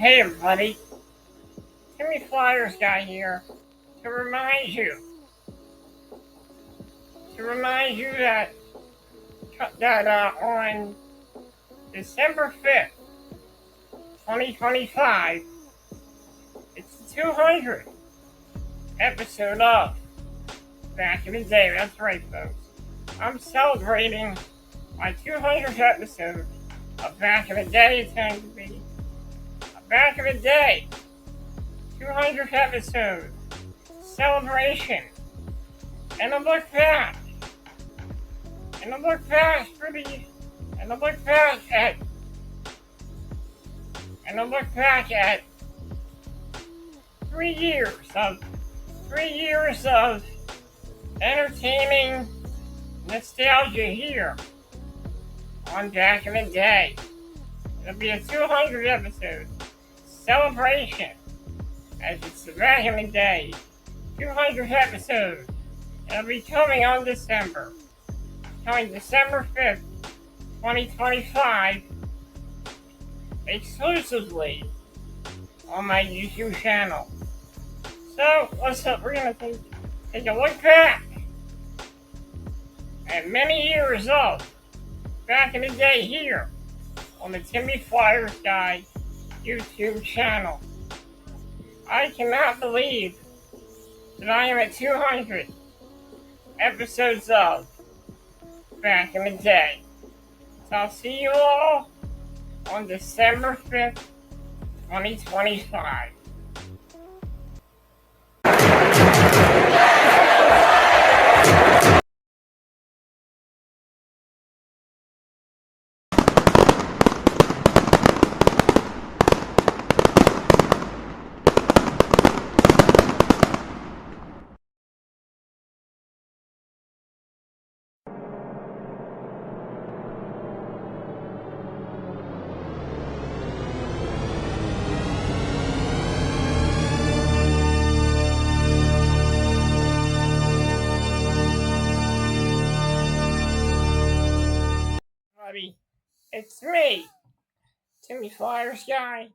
Hey everybody, Timmy Flyersguy here to remind you that on December 5th, 2025, it's the 200th episode of Back in the Day. That's right, folks. I'm celebrating my 200th episode of Back in the Day. It's going to be Back in the Day 200th episode celebration, and a look back at 3 years of entertaining nostalgia here on Back in the Day. It'll be a 200th episode celebration, as it's the Back in the Day 200th episode. It'll be coming December 5th, 2025, exclusively on my YouTube channel. So, we're going to take a look back at many years of Back in the Day here on the Timmy Flyersguys YouTube channel. I cannot believe that I am at 200 episodes of Back in the Day. So I'll see you all on December 5th, 2025. It's me, Timmy Flyersguy,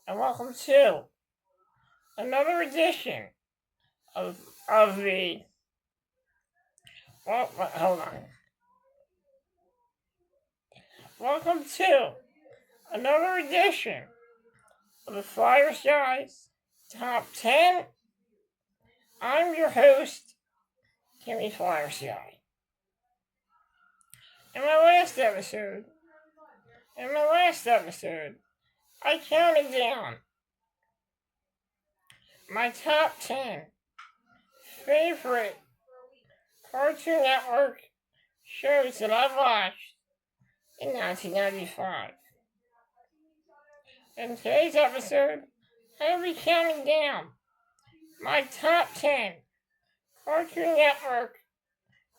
and welcome to another edition of the. Hold on. Welcome to another edition of the Flyersguys Top 10. I'm your host, Timmy Flyersguy. In my last episode, I counted down my top 10 favorite Cartoon Network shows that I watched in 1995. In today's episode, I'll be counting down my top 10 Cartoon Network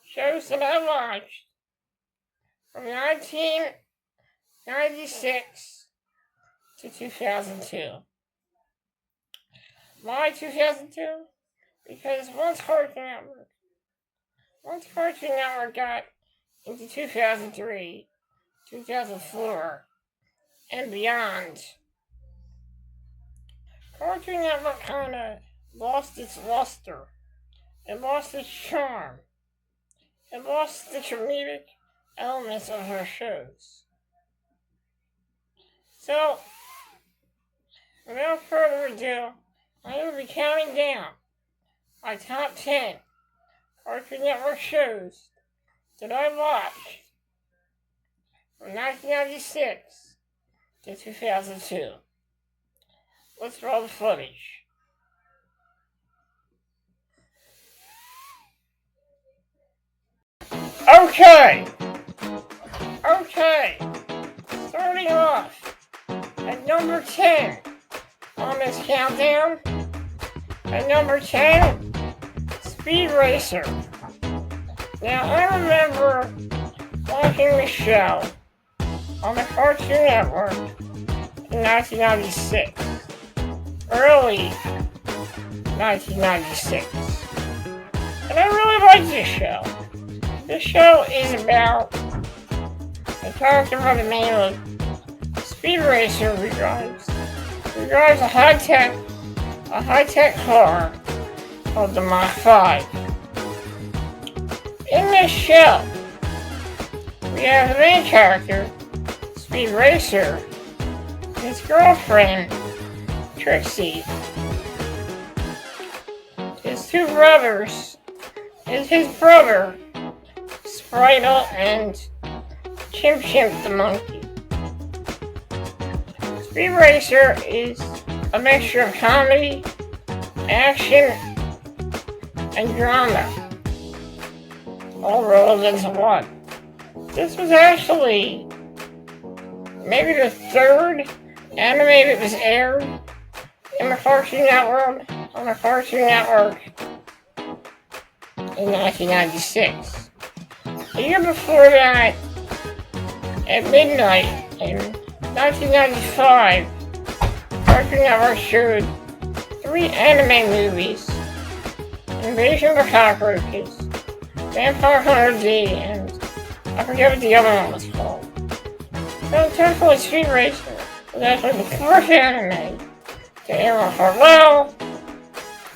shows that I watched from 1996 to 2002. Why 2002? Because once Cartoon Network got into 2003, 2004, and beyond, Cartoon Network kind of lost its luster. It lost its charm. It lost the comedic elements of her shows. So, without further ado, I will be counting down my top 10 Cartoon Network shows that I watched from 1996 to 2002. Let's roll the footage. Okay, starting off at number 10 on this countdown. At number 10, Speed Racer. Now, I remember watching the show on the Cartoon Network in 1996, early 1996. And I really liked this show. This show is about a character by the name of Speed Racer who drives He drives a high-tech car called the Mach 5. In this show, we have the main character, Speed Racer, his girlfriend, Trixie, his two brothers, is his brother, Spritle, and Chimp the monkey. Speed Racer is a mixture of comedy, action, and drama, all rolled into one. This was actually maybe the third anime that was aired in the Cartoon Network on the Cartoon Network in 1996. The year before that, at midnight in 1995, Cartoon Network showed 3 anime movies: Invasion of the Cockroaches, Vampire Hunter D, and I forget what the other one was called. So technically, Speed Racer was actually the 4th anime to air on her. Well,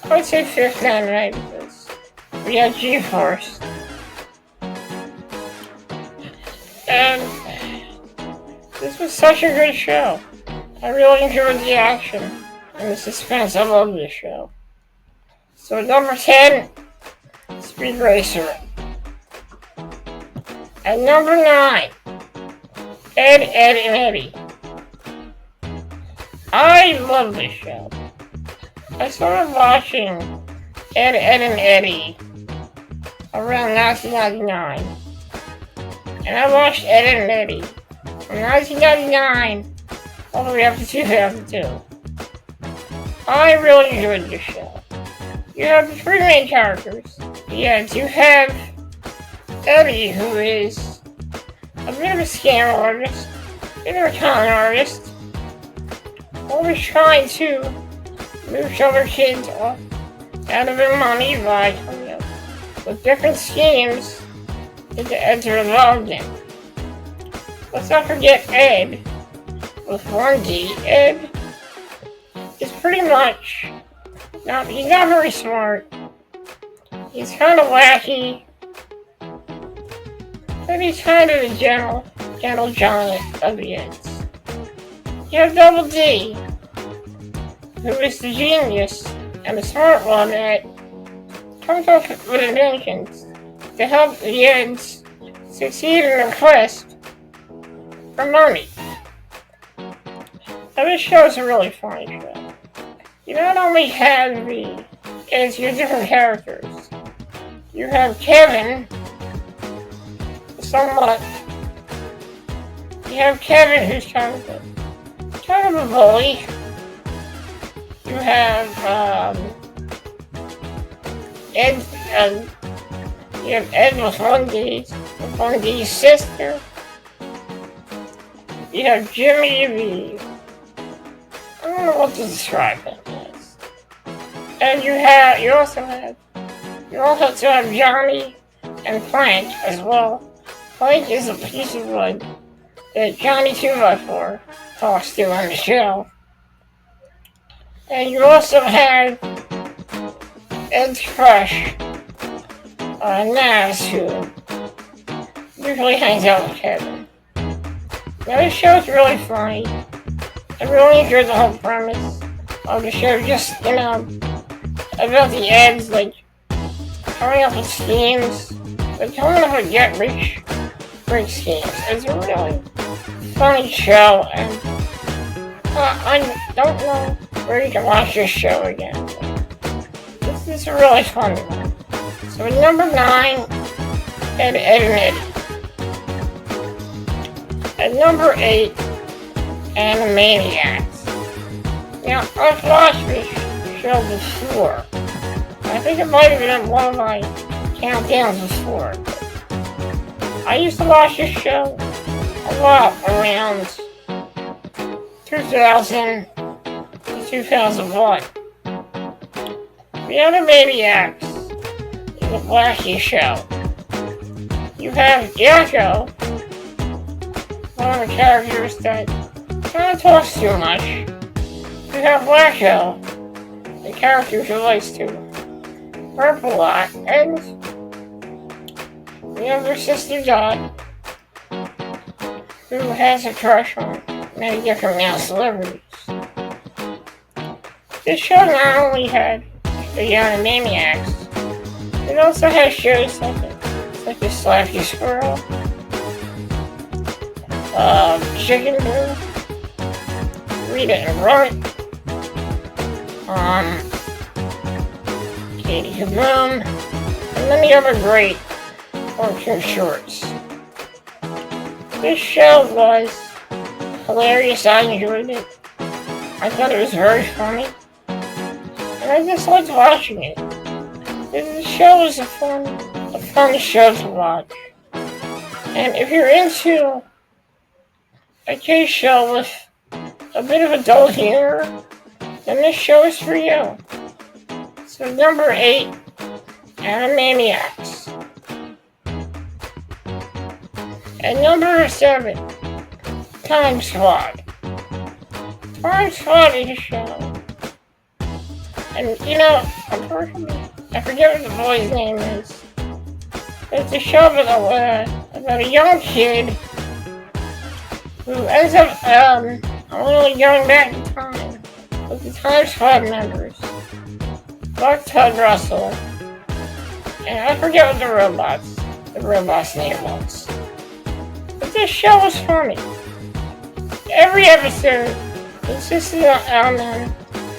I would say 5th anime because we had G-Force. And this was such a good show. I really enjoyed the action and the suspense. I love this show. So number 10, Speed Racer. At number 9, Ed, Edd and Eddy. I love this show. I started watching Ed, Edd and Eddy around 1999. And I watched Ed, Edd and Eddy from 1999 all the way up to 2002. I really enjoyed this show. You have the 3 main characters. Yes, you have Eddy, who is a bit of a scam artist, a bit of a con artist, always trying to move other kids off out of their money by coming up with different schemes that the Eds are involved in. Let's not forget Ed, with 1D. Ed is pretty much, he's not very smart, he's kind of wacky, but he's kind of a gentle giant of the Eds. You have Double D, who is the genius and the smart one that comes up with inventions to help the Eds succeed in their quest for money. Now this show is a really funny show. You not only have the Eds, your different characters. You have Kevin, you have Kevin, who's kind of a bully. You have Ed, you have Ed with 1D's sister. You have Jimmy, I don't know what to describe him as. And you also have Johnny and Plank as well. Plank is a piece of wood that Johnny 2x4 talks to on the show. And you also have Ed's crush, Naz, who usually hangs out with Kevin. Now this show is really funny. I really enjoyed the whole premise of the show, just, about the Eds, like, coming up with schemes, but coming up with get-rich schemes. It's a really funny show, and I don't know where you can watch this show again. This is a really funny one. So at number 9, Ed, Edd and Eddy. At number 8, Animaniacs. Now, I've watched this show before. I think it might have been one of my countdowns before. I used to watch this show a lot around 2000 to 2001. The Animaniacs is a wacky show. You have Jacko, one of the characters that kind of talks too much, You have Blacko, the character who likes to burp a lot, and the younger sister Dot, who has a crush on many different male celebrities. This show not only had the young maniacs, it also has shows such as Slappy Squirrel, Chicken Boo, Rita and Runt, Katie Kaboom, and many other great cartoon shorts. This show was hilarious. I enjoyed it. I thought it was very funny, and I just liked watching it. The show was a fun show to watch. And if you're into a case show with a bit of adult humor, then this show is for you. So number 8, Animaniacs. And number 7, Time Squad. Time Squad is a show. And unfortunately, I forget what the boy's name is. It's a show about a young kid who ends up only going back in time with the Time Squad members, Buck, Todd, Russell, and I forget what the robot's name was. But this show was funny. Every episode insisted on them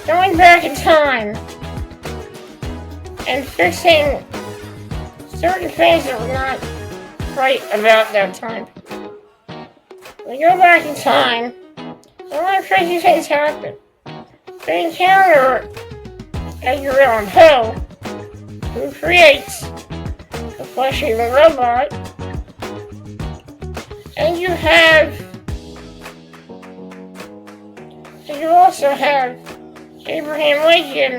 going back in time and fixing certain things that were not right about that time. They go back in time, and a lot of crazy things happen. They encounter Edgar Allan Poe, who creates the flesh-eating robot, and you also have Abraham Lincoln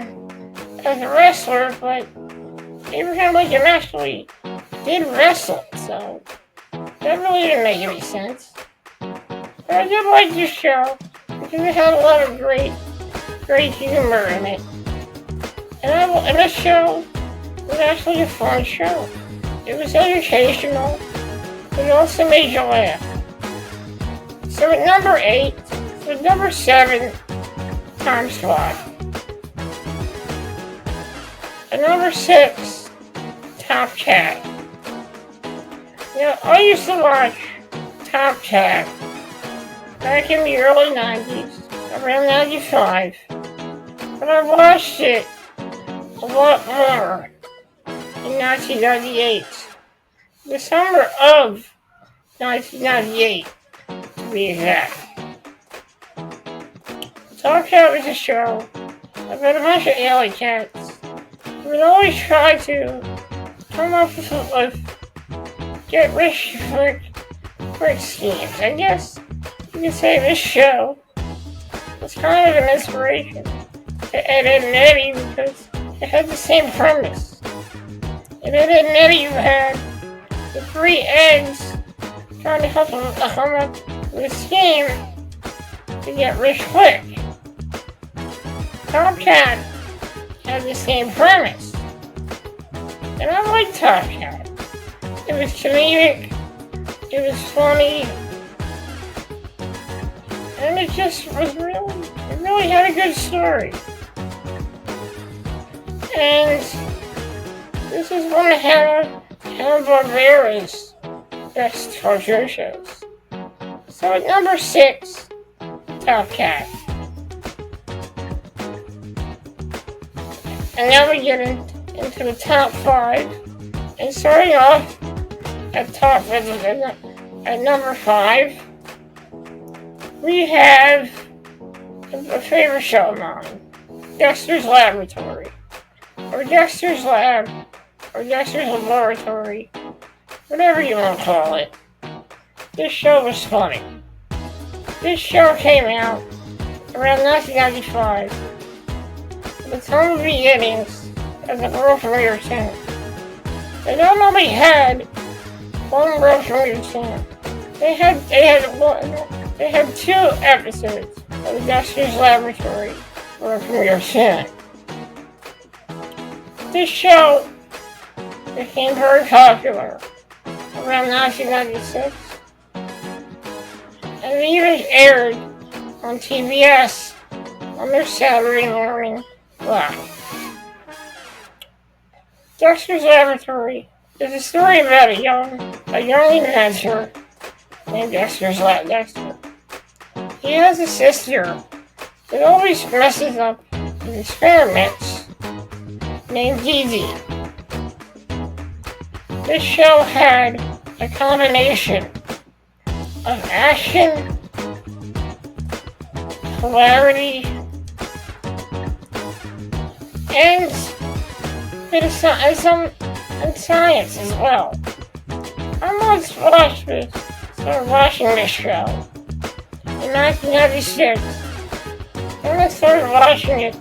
as a wrestler, but Abraham Lincoln actually did wrestle, so that really didn't make any sense. But I did like this show because it had a lot of great humor in it. And this show was actually a fun show. It was educational, but it also made you laugh. So at number 8, with number 7, Time Squad. At number 6, Top Cat. I used to watch Top Cat back in the early 90s, around 95. But I watched it a lot more in 1998. The summer of 1998, to be exact. Top Cat was a show about a bunch of alley cats who would always try to come up with get rich quick schemes. I guess you could say this show was kind of an inspiration to Ed, Edd and Eddy because it had the same premise. In Ed, Edd and Eddy, you had the 3 Eds trying to help them come up with a scheme to get rich quick. Top Cat had the same premise. And I liked Top Cat. It was comedic, it was funny, and it just was it really had a good story. And this is one of Hanna-Barbera's best cartoon shows. So at number 6, Top Cat. And now we get into the top 5. And starting off at number 5, we have a favorite show of mine, Dexter's Laboratory, or Dexter's Lab, or Dexter's Laboratory, whatever you want to call it. This show was funny. This show came out around 1995, at the time of beginnings as a girl from your town. They not only had one girl from your town, they had 2 episodes of Dexter's Laboratory were premiere soon. This show became very popular around 1996, and it even aired on TBS on their Saturday morning live. Dexter's Laboratory is a story about a young inventor named Dexter. He has a sister that always messes up his experiments named Dee Dee. This show had a combination of action, hilarity, and science as well. I once started watching this show in 1996, and I started watching it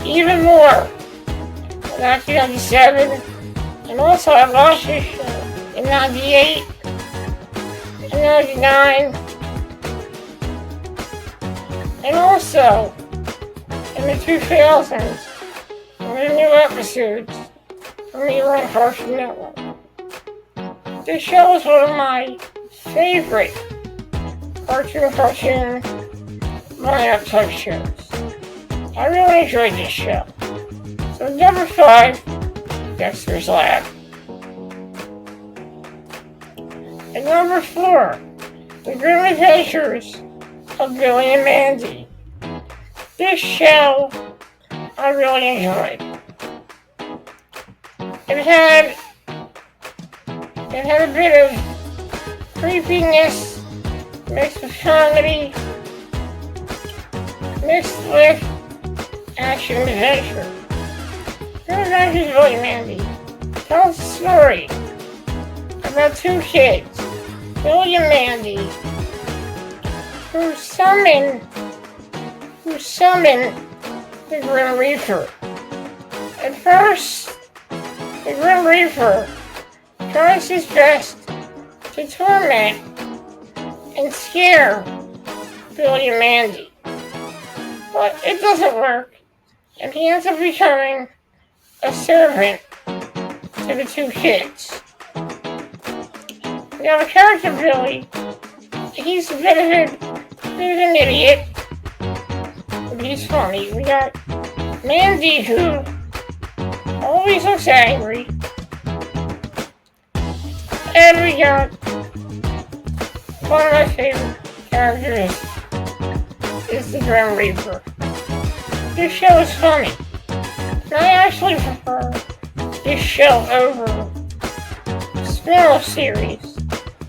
even more in 1997, and also I watched this show in 98 and 99, and also in the 2000s, when the new episodes from the Cartoon Network. This show is one of my favorite cartoon line-up type shows. I really enjoyed this show. So number 5, Dexter's Lab. And number 4, The Grim Adventures of Billy and Mandy. This show I really enjoyed. It had a bit of creepiness mixed with comedy, mixed with action and adventure. Grim Adventures of Billy and Mandy tells a story about 2 kids, Billy and Mandy, who summon the Grim Reaper. At first, the Grim Reaper tries his best to torment and scare Billy and Mandy, but it doesn't work, and he ends up becoming a servant to the 2 kids. Now the character Billy, he's a bit of an idiot, but he's funny. We got Mandy, who always looks angry, and we got one of my favorite characters is the Grim Reaper. This show is funny, and I actually prefer this show over a spin-off series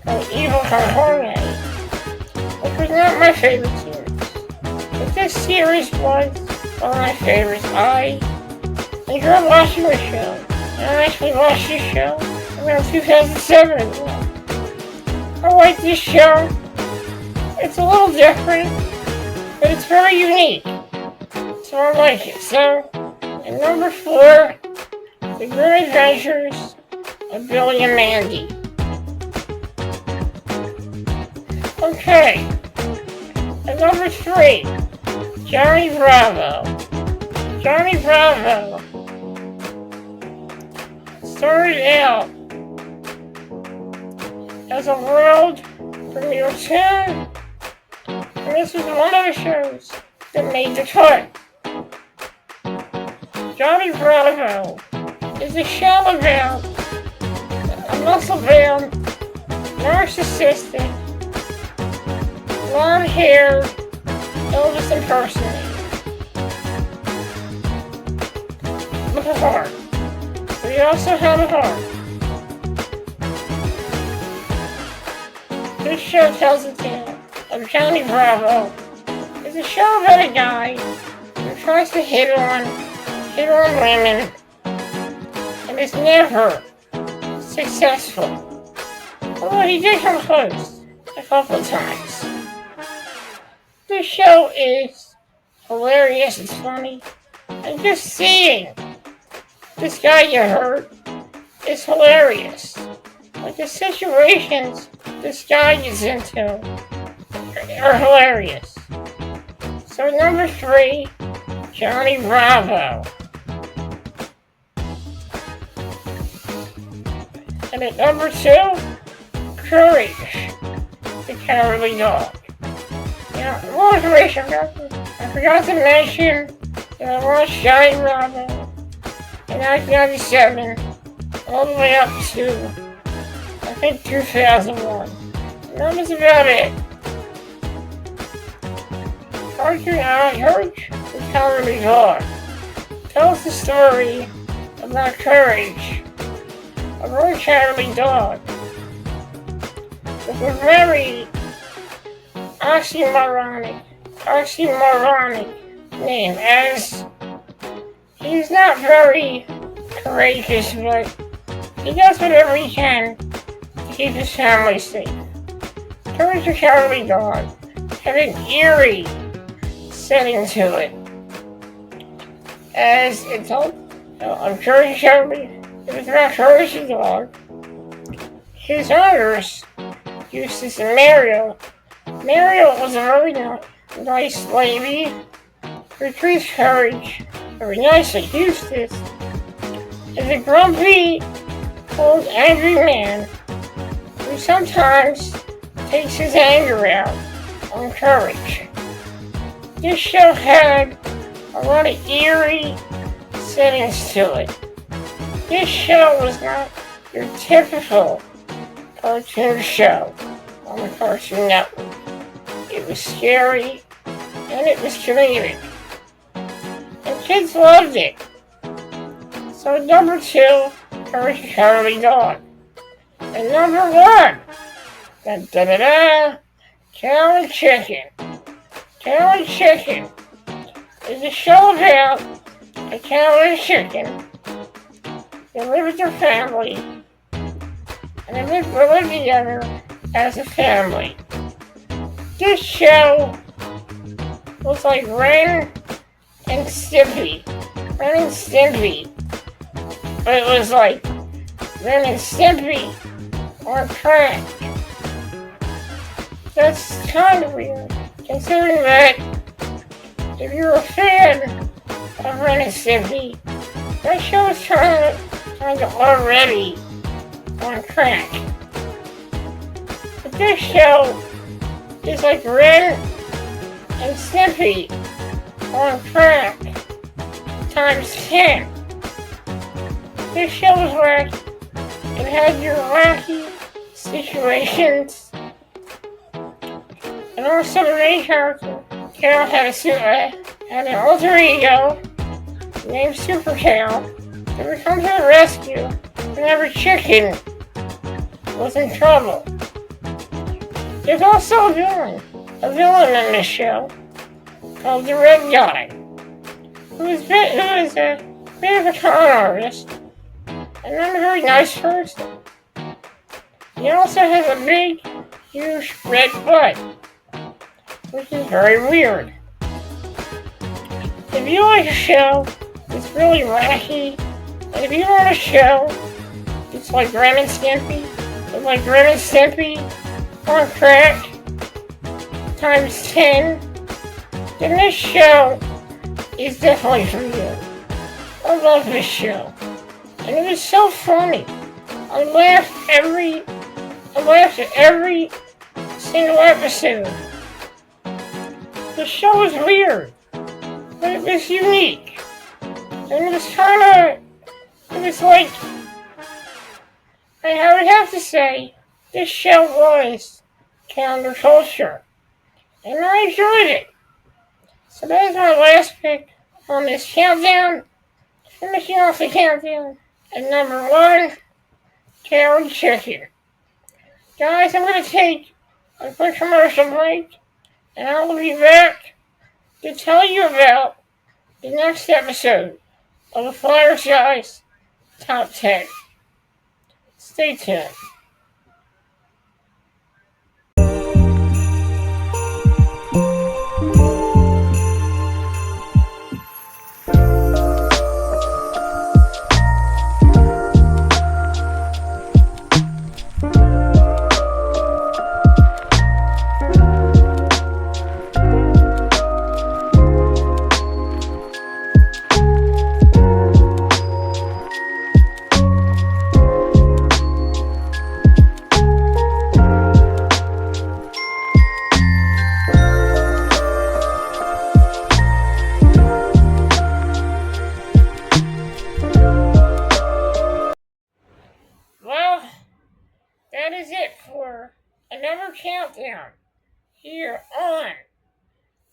called Evil California, which was not my favorite series, but this series was one of my favorites. I enjoyed watching the show, and I actually watched this show around 2007 as well. I like this show. It's a little different, but it's very unique, so I like it. So, at number 4, The Grim Adventures of Billy and Mandy. Okay, at number 3, Johnny Bravo. Johnny Bravo started out as a world premiere tune, and this was one of the shows that made the cut. Johnny Bravo is a show about a muscle-bound, narcissistic, blonde-haired Elvis impersonator with a heart. But he also had a heart. This show tells the tale of Johnny Bravo. It's a show about a guy who tries to hit on women and is never successful. Although he did come close a couple of times. This show is hilarious, it's funny, and just seeing this guy get hurt is hilarious. Like the situations this guy gets into are hilarious. So number 3, Johnny Bravo. And at number 2, Courage, the Cowardly Dog. Now, more information about this. I forgot to mention that I watched Johnny Bravo in 1997 all the way up to, I think, 2001. And that was about it. Cartoon Courage, the Cowardly Dog tells the story about Courage, a very cowardly dog with a very oxymoronic name, as he's not very courageous, but he does whatever he can to keep his family safe. Courage the Cowardly Dog had an eerie setting to it, as it told on Courage the Cowardly. It was about Courage the Dog. His owners, Eustace and Mariel. Mariel was a very nice lady who treats Courage very nicely. Eustace is a grumpy, old, angry man who sometimes takes his anger out on Courage. This show had a lot of eerie settings to it. This show was not your typical cartoon show on the Cartoon Network. It was scary and it was comedic. And kids loved it. So number 2, Courage the Cowardly Dog. And number 1, Cow and Chicken. Cow and Chicken is a show about a cow and a chicken. They live with their family, and they live together as a family. This show was like Ren and Stimpy. But it was like Ren and Stimpy on crack. That's kind of weird, considering that if you're a fan of Ren and Stimpy, that show is kind of already on crack. But this show is like Ren and Stimpy on crack times 10. This show was wacky. It had your wacky situations. And also the main character, Carol, had an alter ego named Super Cow that would come to the rescue whenever Chicken was in trouble. There's also a villain in this show called the Red Guy, who is a bit of a con artist and not a very nice person. He also has a big, huge red butt, which is very weird. If you like a show that's really wacky, and if you want a show that's like Ren and Stimpy, on crack times 10, then this show is definitely for you. I love this show, and it was so funny. I laughed at every single episode. The show was weird, but it was unique. And it was like, I would have to say, this show was counterculture. And I enjoyed it. So that is my last pick on this countdown. Finishing off the countdown at number 1, Cow and Chicken. Guys, I'm going to take a quick commercial break, and I will be back to tell you about the next episode of the Flyersguys Top 10. Stay tuned.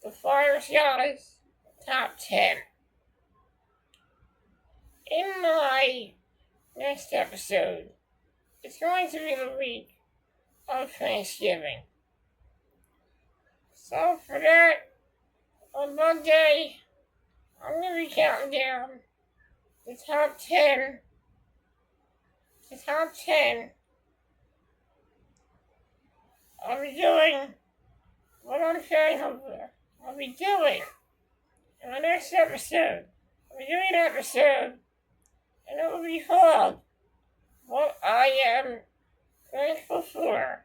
the Flyersguys top 10. In my next episode, it's going to be the week of Thanksgiving. So for that, on Monday, I'm going to be counting down the top 10. The top 10. I'll be doing what I'm thankful for. I'll be doing in the next episode. I'll be doing an episode, and it will be called What I Am Thankful For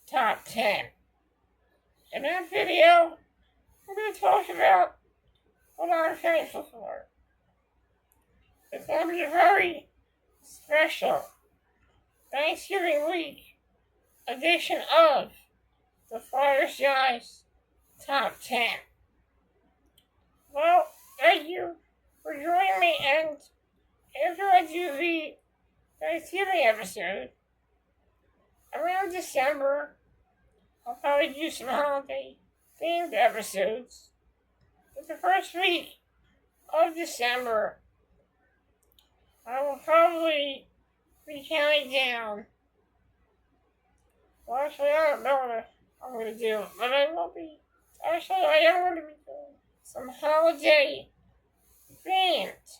Top 10. In that video, I'm going to talk about what I'm thankful for. It's going to be a very special Thanksgiving week edition of the Flyersguys Top 10. Well, thank you for joining me, and after I do the Thanksgiving episode, around December, I'll probably do some holiday-themed episodes. But the first week of December, I will probably be counting down. Well, actually, I don't know what I'm going to do, but I will be. Actually, I am going to be doing some holiday-themed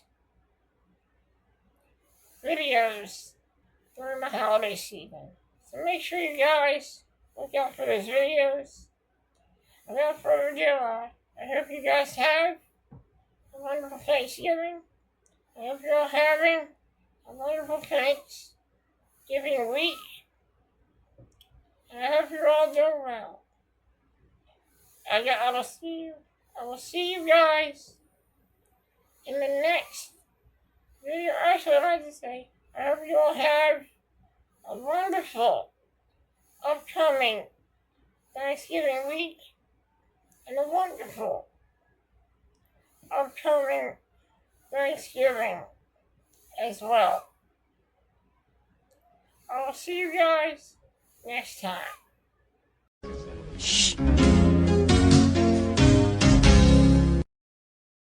videos during the holiday season. So make sure you guys look out for those videos. Without further ado, I hope you guys have a wonderful Thanksgiving. I hope you're all having a wonderful Thanksgiving week. And I hope you're all doing well. I will see you guys in the next video. Actually, I'd like to say, I hope you all have a wonderful upcoming Thanksgiving week and a wonderful upcoming Thanksgiving as well. I will see you guys next time.